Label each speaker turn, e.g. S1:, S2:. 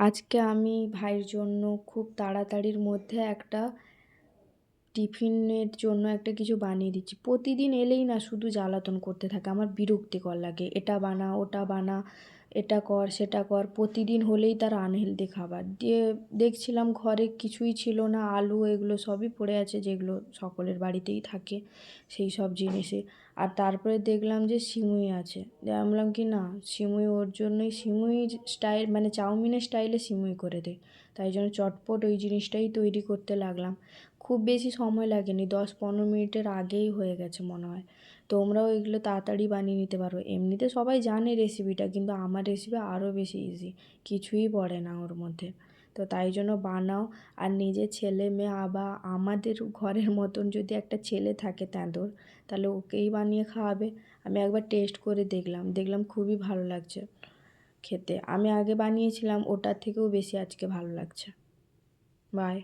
S1: আজকে আমি ভাইয়ের জন্য খুব তাড়াতাড়ির মধ্যে একটা টিফিনের জন্য একটা কিছু বানিয়ে দিচ্ছি। প্রতিদিন এলেই না শুধু জ্বালাতন করতে থাকে। আমার বিরক্তিকর লাগে। এটা বানা, ওটা বানা, এটা কর, সেটা কর। প্রতিদিন হলেই তার আনহেলদি খাবার। দিয়ে দেখছিলাম ঘরে কিছুই ছিল না। আলু এগুলো সবই পড়ে আছে যেগুলো সকলের বাড়িতেই থাকে সেই সব জিনিসই। আর তারপরে দেখলাম যে সিমুই আছে। দিয়ে আমি বললাম কি না সিমুই ওর জন্যই সিমুইর স্টাইল মানে চাউমিনের স্টাইলে সিমুই করে দে। তাই জন্য চটপট ওই জিনিসটাই তৈরি করতে লাগলাম। খুব বেশি সময় লাগেনি, 10-15 মিনিটের আগেই হয়ে গেছে মনে হয়। তোমরাও এগুলো তাড়াতাড়ি বানিয়ে নিতে পারো। এমনিতে সবাই জানে রেসিপিটা, কিন্তু আমার রেসিপি আরও বেশি ইজি, কিছুই পড়ে না ওর মধ্যে। তো তাই জন্য বানাও। আর নিজের ছেলে মেয়ে আবার আমাদের ঘরের মতন যদি একটা ছেলে থাকে তেঁদুর, তাহলে ওকেই বানিয়ে খাওয়াবে। আমি একবার টেস্ট করে দেখলাম খুবই ভালো লাগছে খেতে। আমি আগে বানিয়েছিলাম, ওটার থেকেও বেশি আজকে ভালো লাগছে। বাই।